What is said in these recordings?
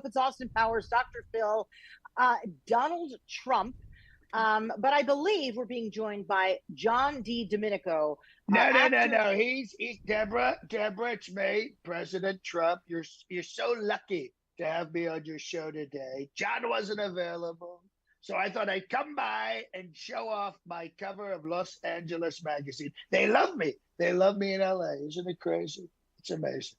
It's Austin Powers, Dr. Phil, Donald Trump. But I believe we're being joined by John Di Domenico, actor. No. He's Deborah. Deborah, it's me, President Trump. You're so lucky to have me on your show today. John wasn't available, so I thought I'd come by and show off my cover of Los Angeles magazine. They love me. They love me in LA. Isn't it crazy? It's amazing.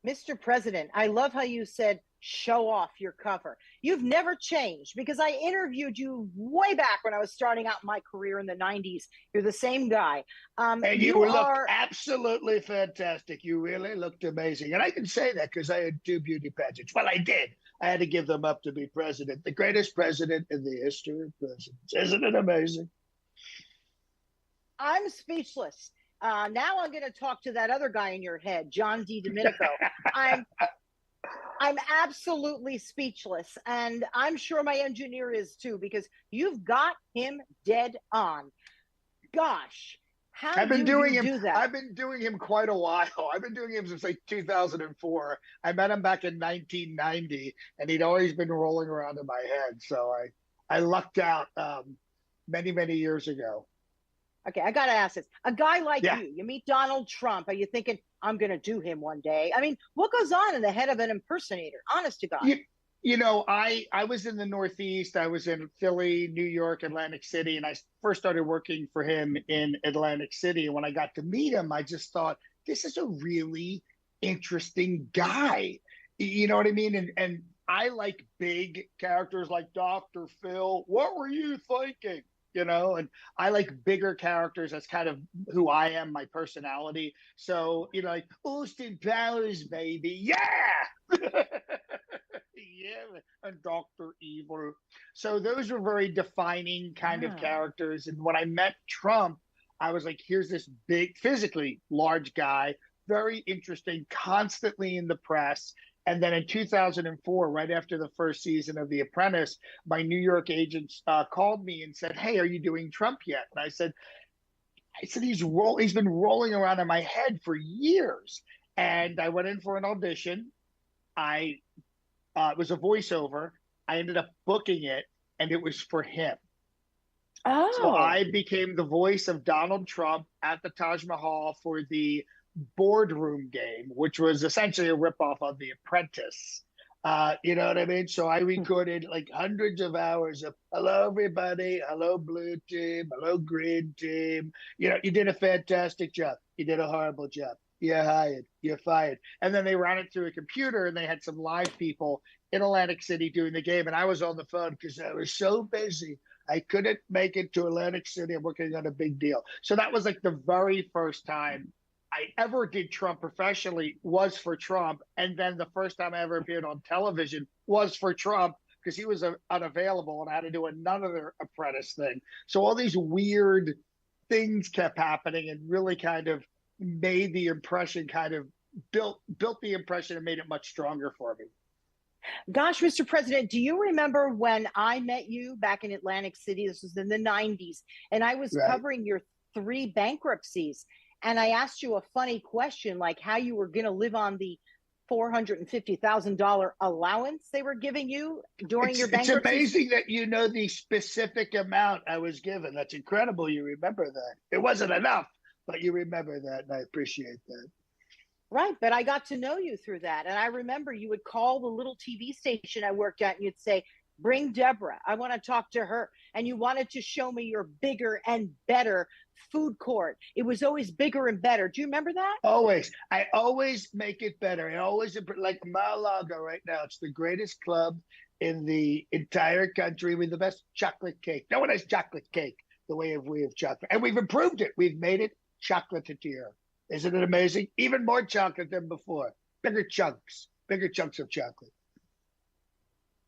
Mr. President, I love how you said show off your cover. You've never changed because I interviewed you way back when I was starting out my career in the 90s. You're the same guy. And you looked absolutely fantastic. You really looked amazing. And I can say that because I had two beauty pageants. Well, I did. I had to give them up to be president, the greatest president in the history of presidents. Isn't it amazing? I'm speechless. Now I'm going to talk to that other guy in your head, John Di Domenico. I'm absolutely speechless, and I'm sure my engineer is too, because you've got him dead on. Gosh, how do you do that? I've been doing him quite a while. I've been doing him since like 2004. I met him back in 1990, and he'd always been rolling around in my head. So I lucked out many years ago. Okay, I got to ask this. A guy like you meet Donald Trump. Are you thinking, I'm going to do him one day? I mean, what goes on in the head of an impersonator? Honest to God. I was in the Northeast. I was in Philly, New York, Atlantic City, and I first started working for him in Atlantic City. And when I got to meet him, I just thought, this is a really interesting guy. You know what I mean? And I like big characters like Dr. Phil. What were you thinking? And I like bigger characters. That's kind of who I am, my personality. So, like Austin Powers, baby. Yeah. Yeah. And Dr. Evil. So those were very defining kind of characters. And when I met Trump, I was like, here's this big, physically large guy, very interesting, constantly in the press. And then in 2004, right after the first season of The Apprentice, my New York agents called me and said, "Hey, are you doing Trump yet?" And I said, he's been rolling around in my head for years. And I went in for an audition. It was a voiceover. I ended up booking it, and it was for him. Oh. So I became the voice of Donald Trump at the Taj Mahal for the boardroom game, which was essentially a ripoff of The Apprentice. You know what I mean? So I recorded like hundreds of hours of hello, everybody. Hello, blue team. Hello, green team. You did a fantastic job. You did a horrible job. You're hired. You're fired. And then they ran it through a computer, and they had some live people in Atlantic City doing the game. And I was on the phone because I was so busy. I couldn't make it to Atlantic City. I'm working on a big deal. So that was like the very first time I ever did Trump professionally was for Trump. And then the first time I ever appeared on television was for Trump because he was unavailable, and I had to do another Apprentice thing. So all these weird things kept happening and really kind of made the impression, kind of built the impression and made it much stronger for me. Gosh, Mr. President, do you remember when I met you back in Atlantic City? This was in the 90s, and I was covering your 3 bankruptcies. And I asked you a funny question, like how you were going to live on the $450,000 allowance they were giving you during your bankruptcy. It's amazing that you know the specific amount I was given. That's incredible. You remember that. It wasn't enough, but you remember that, and I appreciate that. Right, but I got to know you through that. And I remember you would call the little TV station I worked at, and you'd say, "Bring Deborah. I want to talk to her." And you wanted to show me your bigger and better food court. It was always bigger and better. Do you remember that? Always. I always make it better. I always, like Mar-a-Lago right now, it's the greatest club in the entire country with the best chocolate cake. No one has chocolate cake the way we have chocolate. And we've improved it. We've made it chocolatier. Isn't it amazing? Even more chocolate than before. Bigger chunks of chocolate.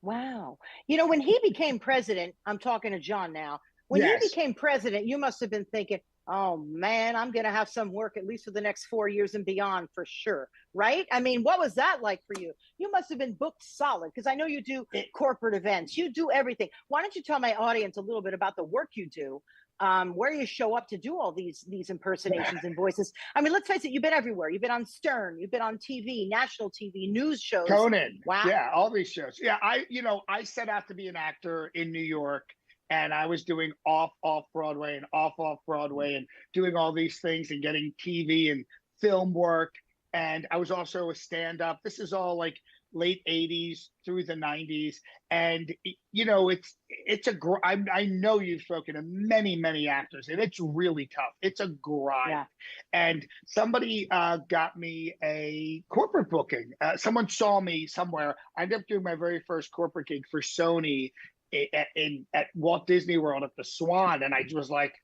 Wow. When he became president, I'm talking to John now. When you became president, you must have been thinking, oh, man, I'm going to have some work at least for the next 4 years and beyond for sure. Right? I mean, what was that like for you? You must have been booked solid because I know you do corporate events. You do everything. Why don't you tell my audience a little bit about the work you do where you show up to do all these impersonations and voices. I mean, let's face it, you've been everywhere. You've been on Stern, you've been on TV, national TV, news shows. Conan. Wow. Yeah, all these shows. Yeah, I set out to be an actor in New York, and I was doing off Broadway and off Broadway and doing all these things and getting TV and film work. And I was also a stand-up. This is all like late 80s through the 90s. And, I know you've spoken to many actors, and it's really tough. It's a grind. Yeah. And somebody got me a corporate booking. Someone saw me somewhere. I ended up doing my very first corporate gig for Sony at Walt Disney World at the Swan. And I was like,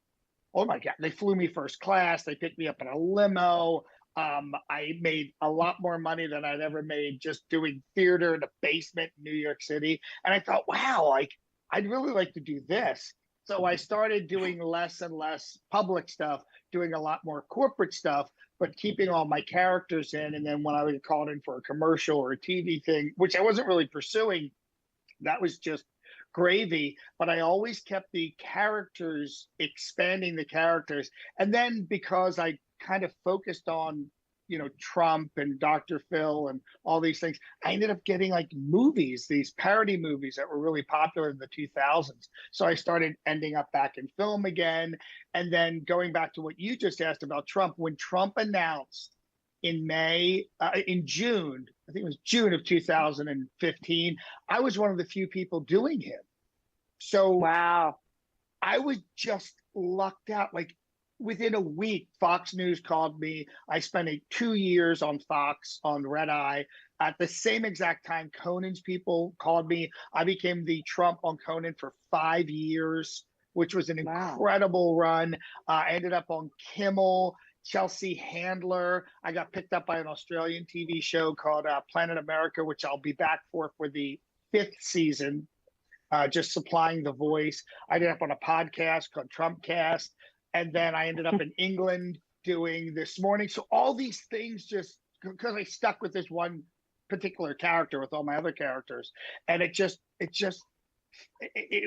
oh my God, they flew me first class. They picked me up in a limo. I made a lot more money than I'd ever made just doing theater in a basement in New York City. And I thought, wow, like I'd really like to do this. So I started doing less and less public stuff, doing a lot more corporate stuff, but keeping all my characters in. And then when I would get called in for a commercial or a TV thing, which I wasn't really pursuing, that was just gravy. But I always kept the characters, expanding the characters. And then because I kind of focused on, Trump and Dr. Phil and all these things, I ended up getting like movies, these parody movies that were really popular in the 2000s. So I started ending up back in film again. And then going back to what you just asked about Trump, when Trump announced in June, I think it was June of 2015, I was one of the few people doing him. So wow, I was just lucked out. Like within a week, Fox News called me. I spent 2 years on Fox on Red Eye. At the same exact time, Conan's people called me. I became the Trump on Conan for 5 years, which was an incredible run. I ended up on Kimmel, Chelsea Handler. I got picked up by an Australian TV show called Planet America, which I'll be back for the 5th season, just supplying the voice. I ended up on a podcast called Trumpcast. And then I ended up in England doing This Morning. So all these things, just because I stuck with this one particular character with all my other characters. And it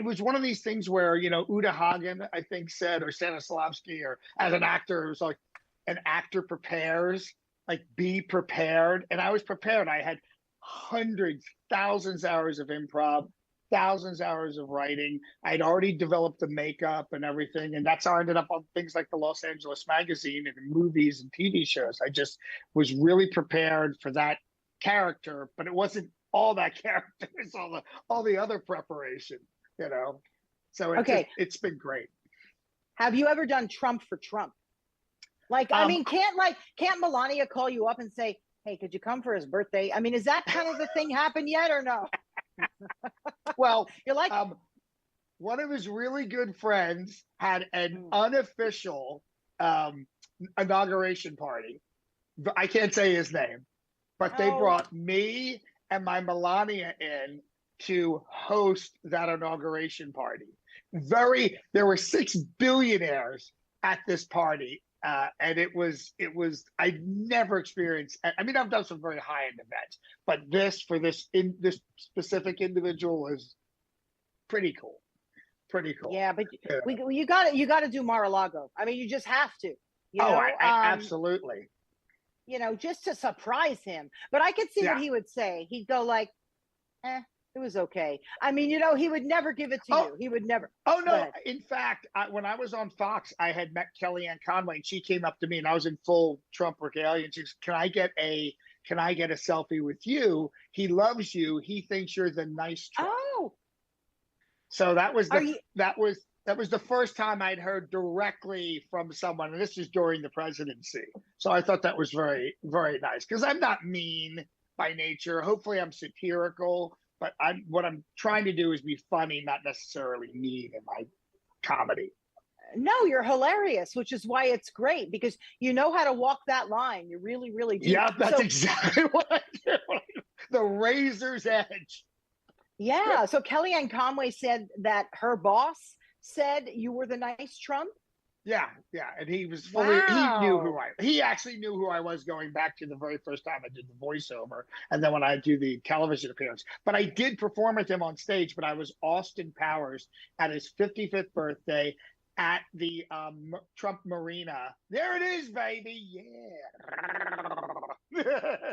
was one of these things where, Uta Hagen, I think, said, or Stanislavski, or as an actor, it was like an actor prepares, like be prepared. And I was prepared. I had hundreds, thousands hours of improv, thousands hours of writing. I'd already developed the makeup and everything. And that's how I ended up on things like the Los Angeles Magazine and movies and TV shows. I just was really prepared for that character, but it wasn't all that character. It's all the other preparation, So it's been great. Have you ever done Trump for Trump? Like, I mean, can't Melania call you up and say, hey, could you come for his birthday? I mean, is that kind of the thing happened yet or no? Well, you're like one of his really good friends had an unofficial inauguration party. I can't say his name, but they brought me and my Melania in to host that inauguration party. There were 6 billionaires at this party. And it was I never experienced. I mean, I've done some very high-end events, but this specific individual was pretty cool. Yeah, but you got to do Mar-a-Lago. I mean, you just have to. Absolutely. Just to surprise him. But I could see what he would say. He'd go like, it was okay. I mean, he would never give it to you. He would never. Oh, no. In fact, when I was on Fox, I had met Kellyanne Conway, and she came up to me, and I was in full Trump regalia, and she goes, can I get a selfie with you? He loves you. He thinks you're the nice Trump. Oh. So that was the first time I'd heard directly from someone, and this is during the presidency. So I thought that was very, very nice, because I'm not mean by nature. Hopefully I'm satirical. But what I'm trying to do is be funny, not necessarily mean in my comedy. No, you're hilarious, which is why it's great, because you know how to walk that line. You really, really do. Yeah, that's exactly what I do. The razor's edge. Yeah. So Kellyanne Conway said that her boss said you were the nice Trump. Yeah, and he was fully. Wow. He actually knew who I was going back to the very first time I did the voiceover, and then when I do the television appearance. But I did perform with him on stage. But I was Austin Powers at his 55th birthday at the Trump Marina. There it is, baby. Yeah.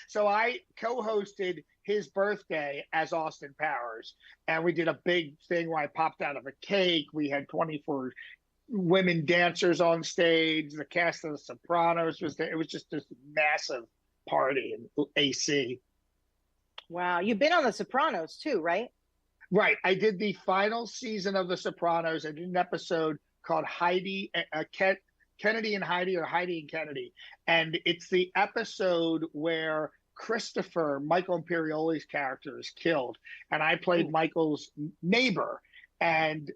So I co-hosted his birthday as Austin Powers, and we did a big thing where I popped out of a cake. We had 24 women dancers on stage. The cast of The Sopranos was there. It was just this massive party in AC. Wow. You've been on The Sopranos too, right? Right. I did the final season of The Sopranos. I did an episode called Kennedy and Heidi, or Heidi and Kennedy. And it's the episode where Christopher, Michael Imperioli's character, is killed. And I played Ooh. Michael's neighbor. And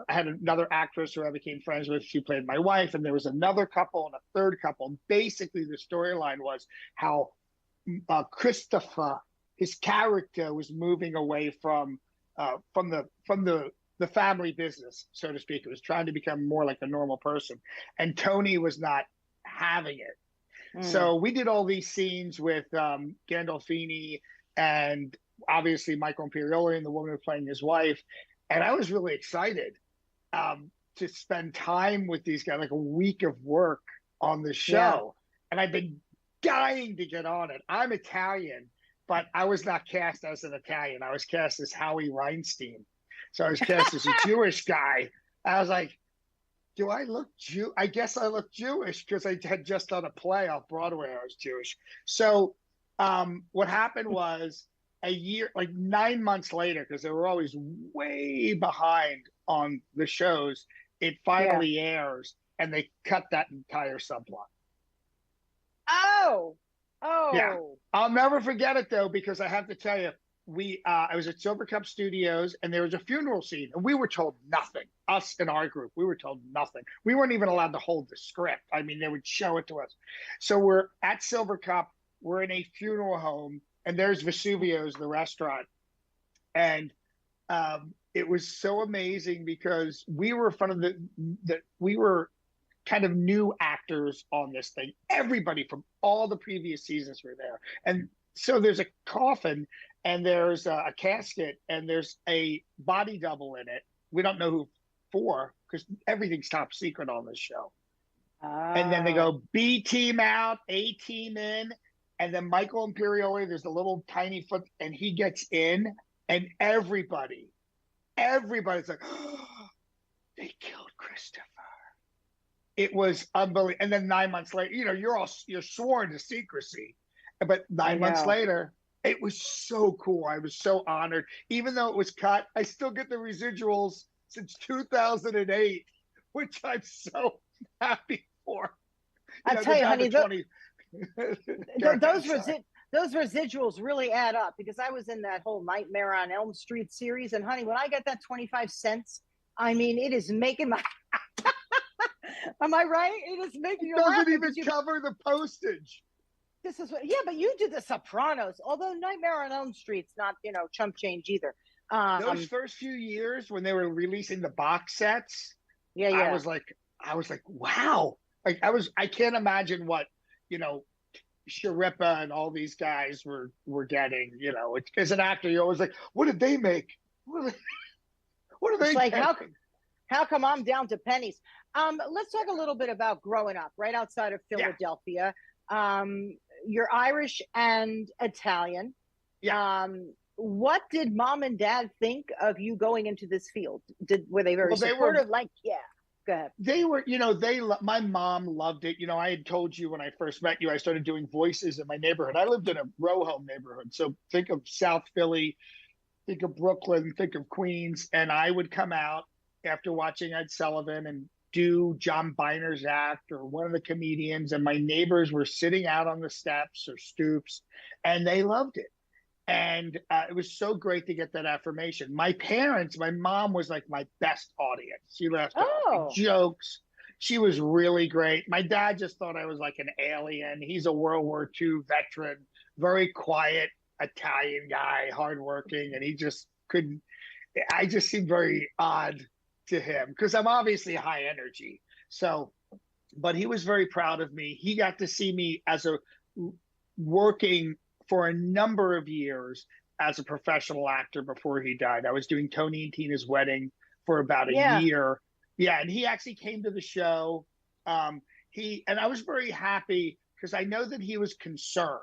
I had another actress who I became friends with. She played my wife. And there was another couple and a third couple. And basically, the storyline was how Christopher, his character, was moving away from the family business, so to speak. It was trying to become more like a normal person, and Tony was not having it. So we did all these scenes with Gandolfini and obviously Michael Imperioli and the woman who was playing his wife, and I was really excited to spend time with these guys, like a week of work on the show. Yeah. And I've been dying to get on it. I'm Italian, but I was not cast as an Italian. I was cast as Howie Weinstein. So I was cast as a Jewish guy. I was like, do I look Jew? I guess I look Jewish because I had just done a play off Broadway. I was Jewish. So what happened was a year, like 9 months later, because they were always way behind on the shows, it finally airs, and they cut that entire subplot. Oh, yeah. I'll never forget it though, because I have to tell you, I was at Silver Cup Studios, and there was a funeral scene, and we were told nothing. Us in our group, we were told nothing. We weren't even allowed to hold the script. I mean, they would show it to us. So we're at Silver Cup. We're in a funeral home, and there's Vesuvio's, the restaurant, and it was so amazing because we were in front of we were kind of new actors on this thing. Everybody from all the previous seasons were there. And so there's a coffin, and there's a casket, and there's a body double in it. We don't know who for, because everything's top secret on this show. And then they go B team out, A team in, and then Michael Imperioli, there's a little tiny foot, and he gets in, and everybody's like, oh, they killed Christopher. It was unbelievable. And then 9 months later, you're sworn to secrecy. But 9 months later, it was so cool. I was so honored. Even though it was cut, I still get the residuals since 2008, which I'm so happy for. I tell you, honey, those residuals really add up, because I was in that whole Nightmare on Elm Street series. And honey, when I get that 25 cents, I mean, it is making my... Am I right? It is making your... It doesn't even cover the postage. This is what, but you did The Sopranos, although Nightmare on Elm Street's not, chump change either. Those first few years when they were releasing the box sets, I was like, wow. Like I can't imagine what, Sharippa and all these guys were getting. As an actor, you're always like, what did they make? What are they like, how come I'm down to pennies? Let's talk a little bit about growing up right outside of Philadelphia. Yeah. You're Irish and Italian. Yeah. What did mom and dad think of you going into this field? Were they very supportive? Go ahead. They were, my mom loved it. I had told you when I first met you, I started doing voices in my neighborhood. I lived in a row home neighborhood. So think of South Philly, think of Brooklyn, think of Queens. And I would come out after watching Ed Sullivan and do John Biner's act or one of the comedians, and my neighbors were sitting out on the steps or stoops, and they loved it. And it was so great to get that affirmation. My mom was like my best audience. She laughed at jokes. She was really great. My dad just thought I was like an alien. He's a World War II veteran, very quiet Italian guy, hardworking, and he just couldn't. I just seemed very odd to him because I'm obviously high energy. So, but he was very proud of me. He got to see me working for a number of years as a professional actor before he died. I was doing Tony and Tina's Wedding for about a Yeah. year. Yeah, and he actually came to the show. And I was very happy because I know that he was concerned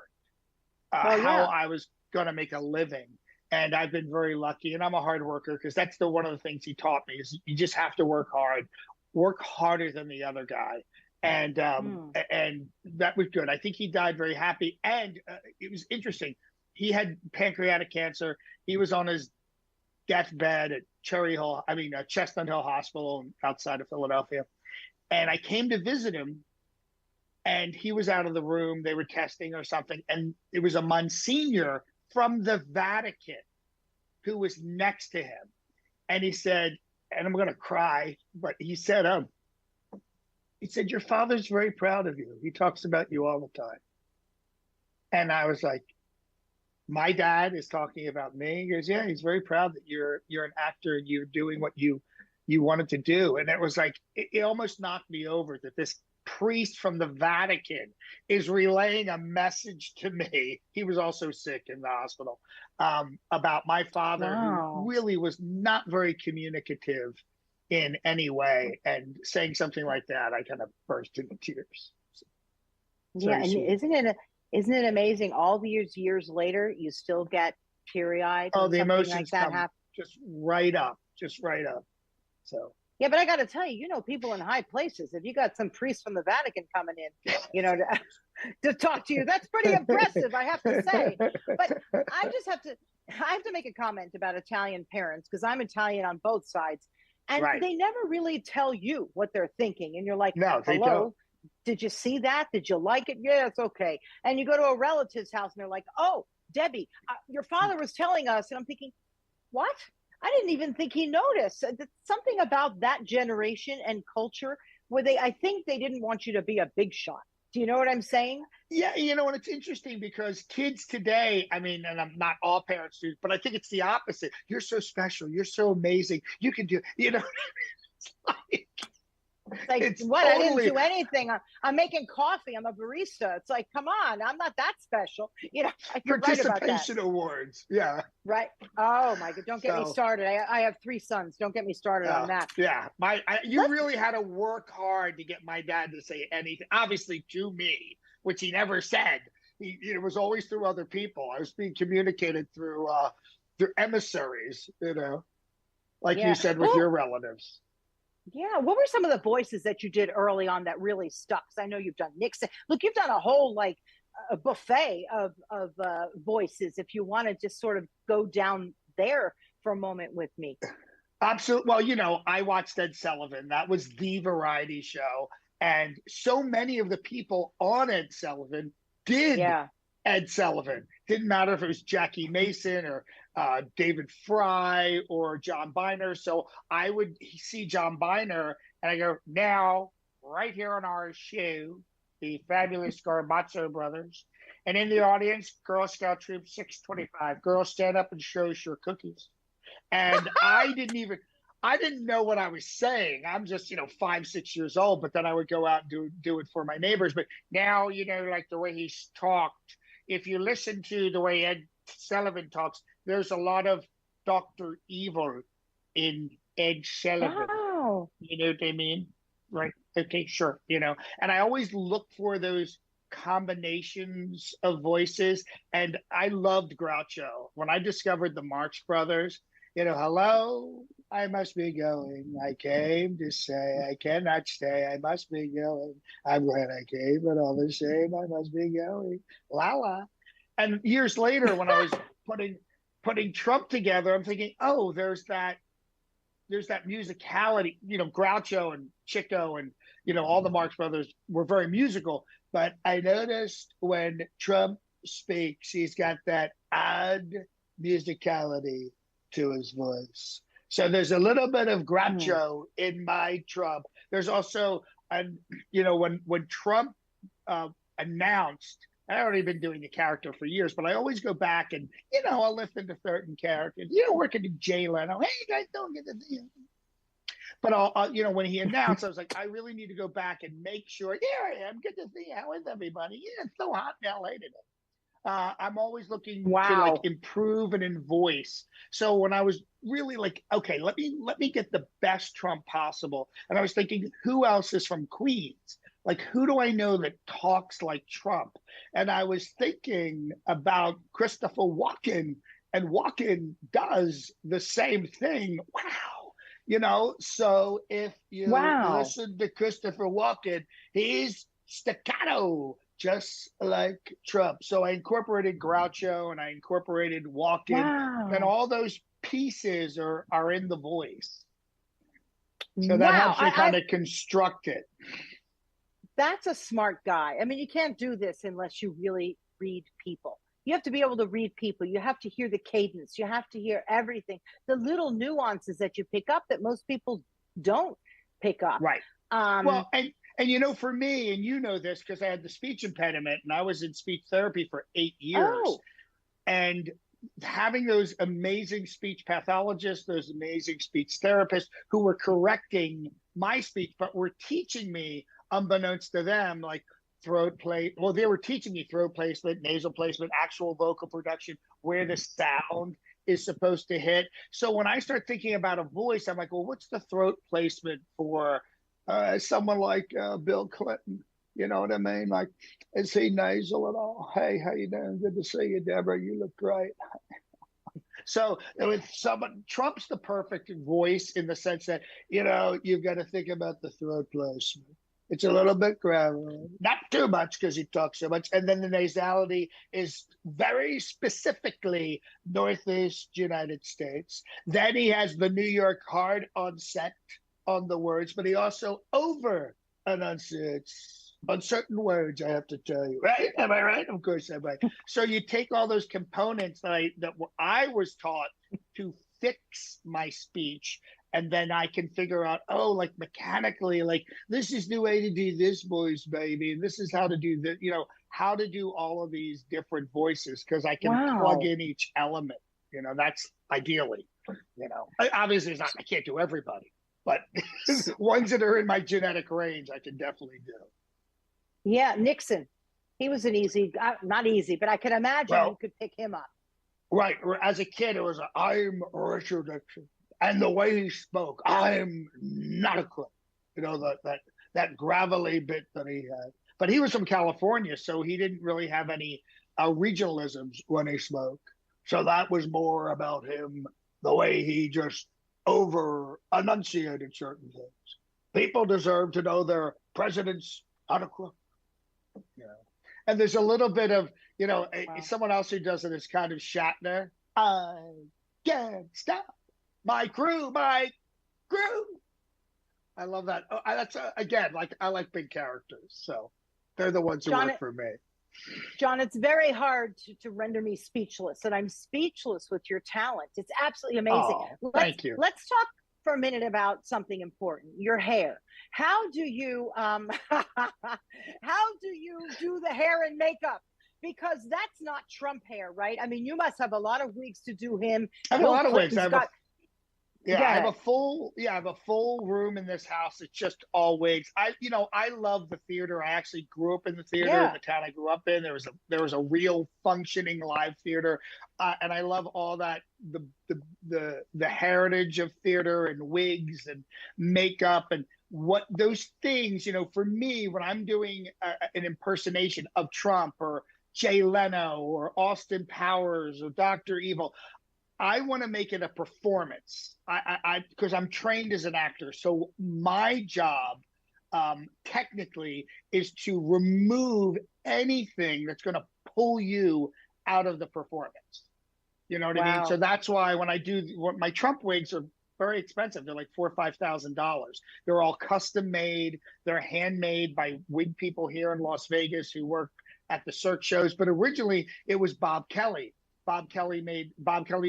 Well, how yeah. I was going to make a living. And I've been very lucky, and I'm a hard worker because that's one of the things he taught me is you just have to work hard, work harder than the other guy. And that was good. I think he died very happy. And it was interesting. He had pancreatic cancer. He was on his deathbed at Chestnut Hill Hospital outside of Philadelphia. And I came to visit him, and he was out of the room. They were testing or something. And it was a Monsignor from the Vatican who was next to him. And he said, and I'm going to cry, but he said, your father's very proud of you. He talks about you all the time. And I was like, my dad is talking about me. He goes, yeah, he's very proud that you're an actor and you're doing what you wanted to do. And it was like, it almost knocked me over that this priest from the Vatican is relaying a message to me. He was also sick in the hospital, about my father, Wow. who really was not very communicative in any way. And saying something like that, I kind of burst into tears. Yeah, and isn't it amazing? All these years later, you still get teary-eyed Oh, when the something emotions like that come happens. just right up. So Yeah, but I got to tell you, people in high places, if you got some priest from the Vatican coming in, to talk to you, that's pretty impressive, I have to say. But I have to make a comment about Italian parents, because I'm Italian on both sides. And right. They never really tell you what they're thinking. And you're like, no, they hello, don't. did you see that? Did you like it? Yeah, it's okay. And you go to a relative's house and they're like, oh, Debbie, your father was telling us. And I'm thinking, what? I didn't even think he noticed. Something about that generation and culture where I think they didn't want you to be a big shot. Do you know what I'm saying? Yeah, and it's interesting because kids today, and I'm not all parents do, but I think it's the opposite. You're so special. You're so amazing. You can do, it's like, It's what? Totally... I didn't do anything. I'm making coffee. I'm a barista. It's like, come on, I'm not that special. You're participation right about that. awards. Yeah. Right. Oh my God! Don't get me started. I have 3 sons. Don't get me started on that. Yeah. You really had to work hard to get my dad to say anything. Obviously, to me, which he never said. It was always through other people. I was being communicated through emissaries. Like you said with your relatives. Yeah. What were some of the voices that you did early on that really stuck? Because I know you've done Nixon. Look, you've done a whole a buffet of voices. If you want to just sort of go down there for a moment with me. Absolutely. Well, I watched Ed Sullivan. That was the variety show. And so many of the people on Ed Sullivan did Ed Sullivan. Didn't matter if it was Jackie Mason or David Fry or John Biner. So I would see John Biner and I go, now, right here on our show, the fabulous Garbatzo brothers. And in the audience, Girl Scout Troop 625. Girls, stand up and show us your cookies. And I didn't know what I was saying. I'm just, 5, 6 years old, but then I would go out and do it for my neighbors. But now, like the way he's talked, if you listen to the way Ed Sullivan talks, there's a lot of Dr. Evil in Ed Sullivan. Wow. You know what I mean? Right. Okay, sure. And I always look for those combinations of voices. And I loved Groucho. When I discovered the Marx Brothers, hello, I must be going. I came to say I cannot stay. I must be going. I'm glad I came, but all the same, I must be going. La la. And years later, when I was putting Trump together, I'm thinking, oh, there's that musicality. Groucho and Chico and all the Marx Brothers were very musical. But I noticed when Trump speaks, he's got that odd musicality to his voice. So there's a little bit of Groucho in my Trump. There's also, when Trump announced, I've already been doing the character for years, but I always go back and, I'll lift into certain characters. Working to Jay Leno. Hey, you guys don't get the deal. But when he announced, I was like, I really need to go back and make sure. Here I am. Good to see you. How is everybody? Yeah, it's so hot in LA today. I'm always looking to like Wow. improve and in voice. So when I was really like, okay, let me get the best Trump possible, and I was thinking, who else is from Queens? Like, who do I know that talks like Trump? And I was thinking about Christopher Walken, and Walken does the same thing. Wow. So if you Wow. listen to Christopher Walken, he's staccato, just like Trump. So I incorporated Groucho and I incorporated Walken, and Wow. all those pieces are in the voice. So that Wow. helps me kind of construct it. That's a smart guy. I mean, you can't do this unless you really read people. You have to be able to read people. You have to hear the cadence. You have to hear everything, the little nuances that you pick up that most people don't pick up. Right. Um, Well, and for me, and you know this because I had the speech impediment and I was in speech therapy for 8 years. oh, And having those amazing speech pathologists, those amazing speech therapists who were correcting my speech, but were teaching me, unbeknownst to them, like throat play. Well, they were teaching me throat placement, nasal placement, actual vocal production, where the sound is supposed to hit. So when I start thinking about a voice, I'm like, well, what's the throat placement for someone like Bill Clinton? You know what I mean? Like, is he nasal at all? Hey, how you doing? Good to see you, Deborah. You look great. So with someone, Trump's the perfect voice in the sense that, you've got to think about the throat placement. It's a little bit gravel, not too much because he talks so much. And then the nasality is very specifically Northeast United States. Then he has the New York hard onset on the words, but he also over enunciates on certain words, I have to tell you. Right? Am I right? Of course I'm right. So you take all those components that I was taught to fix my speech, and then I can figure out, oh, like mechanically, like this is the way to do this voice, baby. And this is how to do that, how to do all of these different voices because I can plug wow. in each element. That's ideally, obviously it's not, I can't do everybody, but ones that are in my genetic range, I can definitely do. Yeah, Nixon. He was an easy, not easy, but I can imagine you Well, could pick him up. right. As a kid, it was I'm Richard Nixon, and the way he spoke, I'm not a crook. That gravelly bit that he had. But he was from California, so he didn't really have any regionalisms when he spoke. So that was more about him, the way he just over enunciated certain things. People deserve to know their president's not a crook. You know. And there's a little bit of, Wow. someone else who does it is kind of Shatner. I can't stop my crew, my crew. I love that. That's again, like I like big characters, so they're the ones who John, work for me. John, it's very hard to render me speechless, and I'm speechless with your talent. It's absolutely amazing. Oh, Let's thank you. let's talk for a minute about something important. Your hair. How do you how do you do the hair and makeup? Because that's not Trump hair, right? I mean, you must have a lot of wigs to do him. I have a Bill lot of wigs. Clinton's got. Yeah, Go I have a ahead. full yeah, I have a full room in this house. It's just all wigs. I love the theater. I actually grew up in the theater in Yeah. the town I grew up in. There was a real functioning live theater, and I love all that the heritage of theater and wigs and makeup and what those things. For me, when I'm doing an impersonation of Trump or Jay Leno or Austin Powers or Dr. Evil, I want to make it a performance. Because I'm trained as an actor, so my job, technically, is to remove anything that's going to pull you out of the performance. You know what I mean? So Wow. that's why when I do my Trump wigs are very expensive. They're like $4,000 or $5,000. They're all custom made. They're handmade by wig people here in Las Vegas who work at the Cirque shows. But originally, it was Bob Kelly. Bob Kelly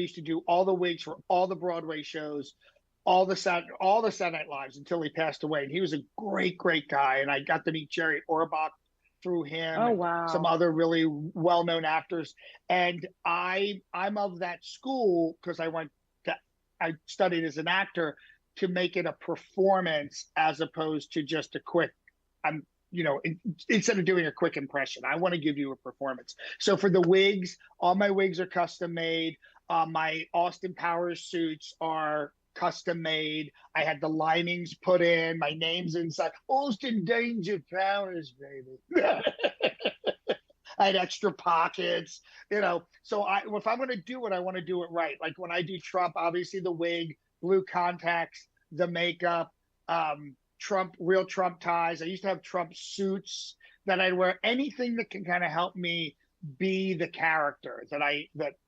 used to do all the wigs for all the Broadway shows, all the Saturday Night Lives until he passed away. And he was a great, great guy. And I got to meet Jerry Orbach through him Oh and some wow. other really well-known actors. And I'm of that school because I studied as an actor to make it a performance as opposed to just a quick I'm instead of doing a quick impression, I want to give you a performance. So for the wigs, all my wigs are custom made. My Austin Powers suits are custom made. I had the linings put in, my name's inside. Austin Danger Powers, baby. I had extra pockets, So if I'm going to do it, I want to do it right. Like when I do Trump, obviously the wig, blue contacts, the makeup, real Trump ties. I used to have Trump suits that I'd wear. Anything that can kind of help me be the character that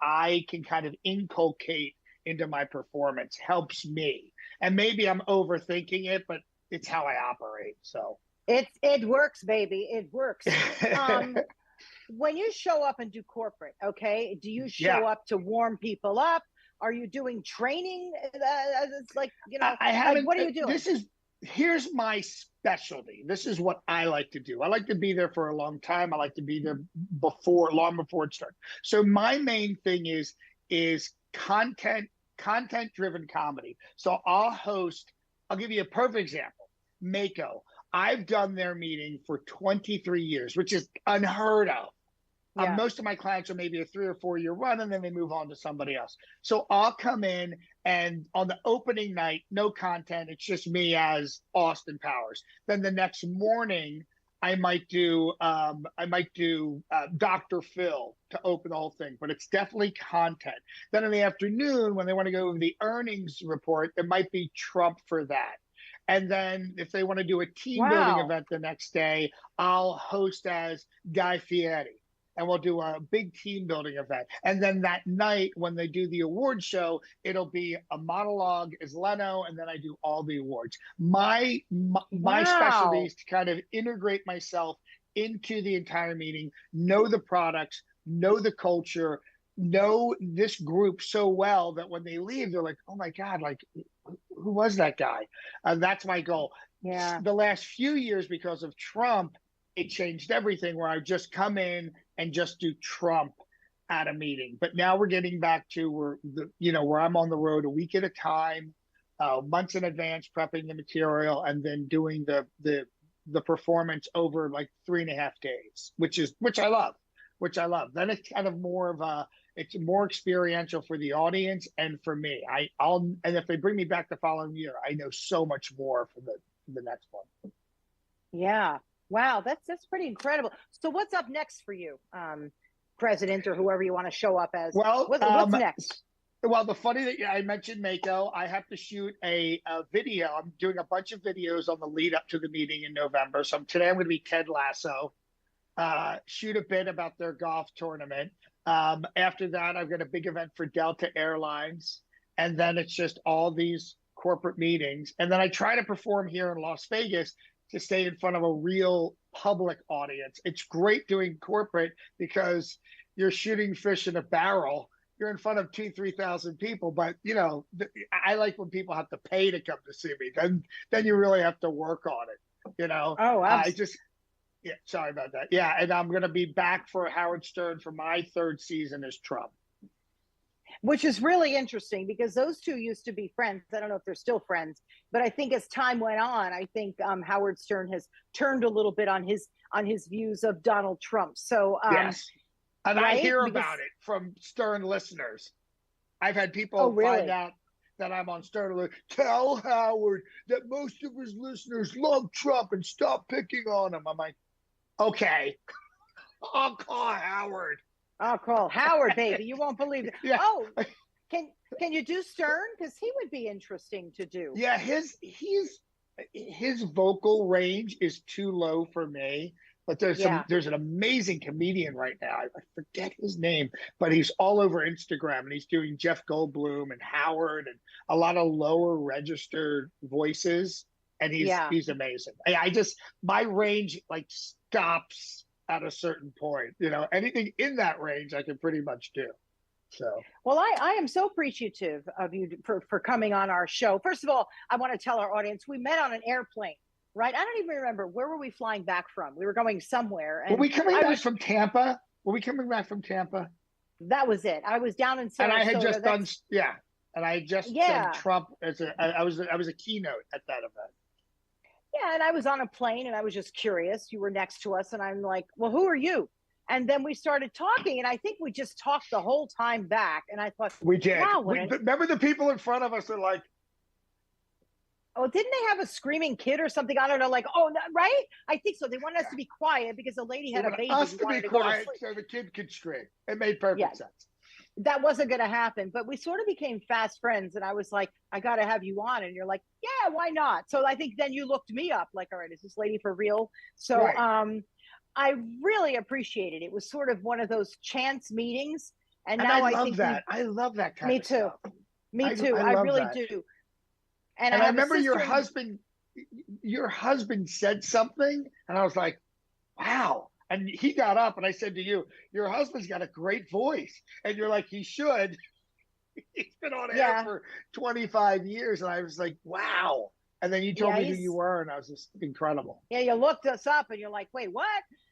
I can kind of inculcate into my performance helps me. And maybe I'm overthinking it, but it's how I operate. So it works, baby. It works. When you show up and do corporate, okay, do you show up to warm people up? Are you doing training? I haven't. What are you doing? Here's my specialty. This is what I like to do. I like to be there for a long time. I like to be there long before it starts. So my main thing is content-driven comedy. So I'll give you a perfect example. Mako. I've done their meeting for 23 years, which is unheard of. Yeah. Most of my clients are maybe a 3 or 4 year run, and then they move on to somebody else. So I'll come in, and on the opening night, no content. It's just me as Austin Powers. Then the next morning, I might do Dr. Phil to open the whole thing, but it's definitely content. Then in the afternoon, when they want to go over the earnings report, it might be Trump for that. And then if they want to do a team building event the next day, I'll host as Guy Fieri, and we'll do a big team building event. And then that night when they do the award show, it'll be a monologue as Leno, and then I do all the awards. My specialty is to kind of integrate myself into the entire meeting, know the products, know the culture, know this group so well that when they leave, they're like, oh my God, like, who was that guy? That's my goal. Yeah. The last few years, because of Trump, it changed everything, where I just come in and just do Trump at a meeting. But now we're getting back to where I'm on the road a week at a time, months in advance, prepping the material, and then doing the performance over like 3.5 days, which I love. Then it's kind of it's more experiential for the audience and for me. And if they bring me back the following year, I know so much more for the next one. Yeah. Wow. That's pretty incredible. So what's up next for you, President, or whoever you want to show up as? Well, what's next? Well, the funny that I mentioned Mako, I have to shoot a video. I'm doing a bunch of videos on the lead up to the meeting in November. So today I'm going to be Ted Lasso. Shoot a bit about their golf tournament. After that, I've got a big event for Delta Airlines. And then it's just all these corporate meetings. And then I try to perform here in Las Vegas to stay in front of a real public audience. It's great doing corporate because you're shooting fish in a barrel. You're in front of 2,000-3,000 people. But, I like when people have to pay to come to see me. Then you really have to work on it, Oh, absolutely. Yeah, sorry about that. Yeah, and I'm going to be back for Howard Stern for my 3rd season as Trump. Which is really interesting because those two used to be friends. I don't know if they're still friends, but I think as time went on, I think Howard Stern has turned a little bit on his views of Donald Trump. So yes, and right? I hear about it from Stern listeners. I've had people find out that I'm on Stern alert. Tell Howard that most of his listeners love Trump and stop picking on him. I'm like, okay, I'll call Howard. I'll call Howard, baby. You won't believe it. Yeah. Oh, can you do Stern? Because he would be interesting to do. Yeah, his vocal range is too low for me. But there's an amazing comedian right now. I forget his name, but he's all over Instagram, and he's doing Jeff Goldblum and Howard and a lot of lower registered voices, and he's amazing. My range like stops at a certain point. Anything in that range I can pretty much do. So, well, I am so appreciative of you for coming on our show. First of all, I want to tell our audience we met on an airplane. Right? I don't even remember. Where were we flying back from? We were going somewhere. And were we coming back from Tampa? Were we coming back from Tampa? That was it. I was down in Sarasota. And I had just done And I had just done Trump I was a keynote at that event. Yeah, and I was on a plane and I was just curious. You were next to us, and I'm like, well, who are you? And then we started talking, and I think we just talked the whole time back. And I thought, We did. wow, Remember the people in front of us are like, oh, didn't they have a screaming kid or something? I don't know. Like, oh, right? I think so. They wanted us to be quiet because the lady had a baby. Us to be quiet to so the kid could scream. It made perfect sense. That wasn't going to happen, but we sort of became fast friends. And I was like, I got to have you on. And you're like, yeah, why not? So I think then you looked me up like, all right, is this lady for real? So I really appreciated it. It was sort of one of those chance meetings. And now I love that. I love that kind of stuff. Me too. I really do. And I remember your husband said something, and I was like, wow. And he got up, and I said to you, your husband's got a great voice. And you're like, he should. He's been on air for 25 years. And I was like, wow. And then you told me who you were, and I was just incredible. Yeah, you looked us up, and you're like, wait, what?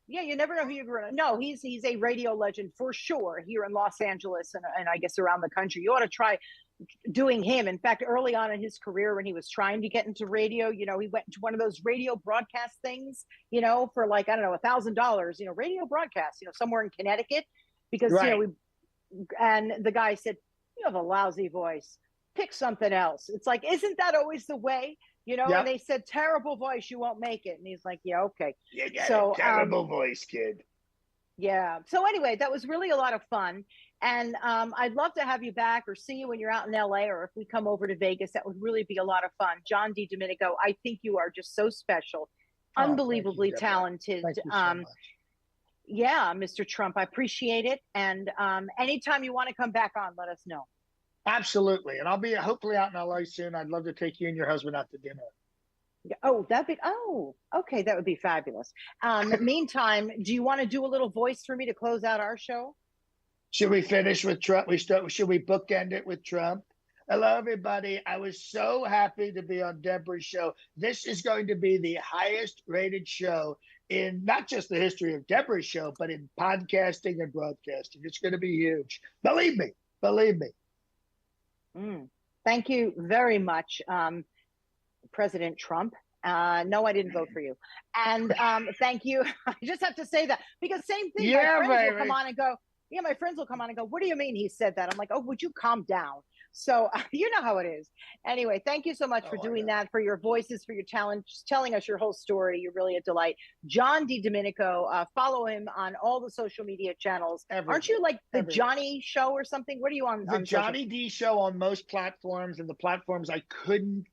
Yeah, you never know who you're going to. No, he's a radio legend for sure here in Los Angeles and I guess around the country. You ought to try doing him. In fact, early on in his career, when he was trying to get into radio, he went to one of those radio broadcast things, for like, I don't know, $1,000, radio broadcast, somewhere in Connecticut, because, and the guy said, you have a lousy voice, pick something else. It's like, isn't that always the way? And they said, terrible voice, you won't make it. And he's like, yeah, okay. You got a terrible voice, kid. Yeah. So anyway, that was really a lot of fun. And I'd love to have you back or see you when you're out in LA, or if we come over to Vegas, that would really be a lot of fun. John Di Domenico, I think you are just so special, unbelievably talented. Thank you so much. Yeah, Mr. Trump, I appreciate it. And anytime you want to come back on, let us know. Absolutely. And I'll be hopefully out in LA soon. I'd love to take you and your husband out to dinner. Oh, okay. That would be fabulous. Meantime, do you want to do a little voice for me to close out our show? Should we finish with Trump? Should we bookend it with Trump? Hello, everybody. I was so happy to be on Deborah's show. This is going to be the highest rated show in not just the history of Deborah's show, but in podcasting and broadcasting. It's going to be huge. Believe me. Thank you very much, President Trump. No, I didn't vote for you. And thank you. I just have to say that because same thing. Yeah, my friends will come on and go, my friends will come on and go, what do you mean he said that? I'm like, oh, would you calm down? So you know how it is. Anyway, thank you so much for doing that, for your voices, for your talent, just telling us your whole story. You're really a delight. John Di Domenico, follow him on all the social media channels. Aren't you like the Johnny Show or something? What are you on? The Johnny D Show on most platforms, and the platforms I couldn't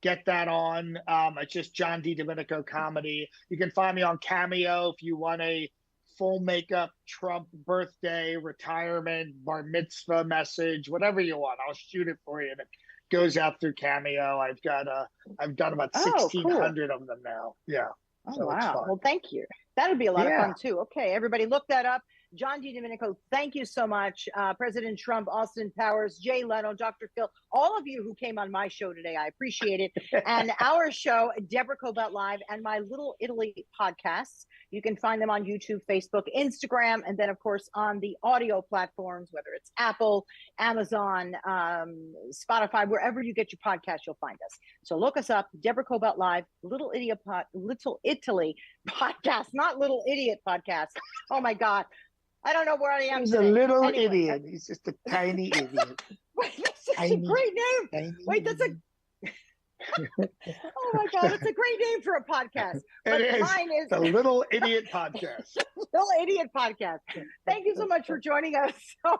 get that on. It's just John Di Domenico Comedy. You can find me on Cameo if you want a full makeup Trump birthday, retirement, bar mitzvah message, whatever you want. I'll shoot it for you, and it goes out through Cameo. I've done about 1,600 of them now. Yeah. Oh, so wow. Well, thank you. That would be a lot of fun too. Okay, everybody, look that up. John Di Domenico, thank you so much. President Trump, Austin Powers, Jay Leno, Dr. Phil, all of you who came on my show today, I appreciate it. And our show, Deborah Kobylt Live, and my Little Italy podcasts. You can find them on YouTube, Facebook, Instagram, and then, of course, on the audio platforms, whether it's Apple, Amazon, Spotify, wherever you get your podcast, you'll find us. So look us up, Deborah Kobylt Live, Little Italy podcast, not Little Idiot podcast. Oh, my God. I don't know where I am. He's a little idiot. He's just a tiny idiot. Wait, that's a great name. Wait, that's a... Oh my God, it's a great name for a podcast. But it is. Mine is the Little Idiot Podcast. Little Idiot Podcast. Thank you so much for joining us so much.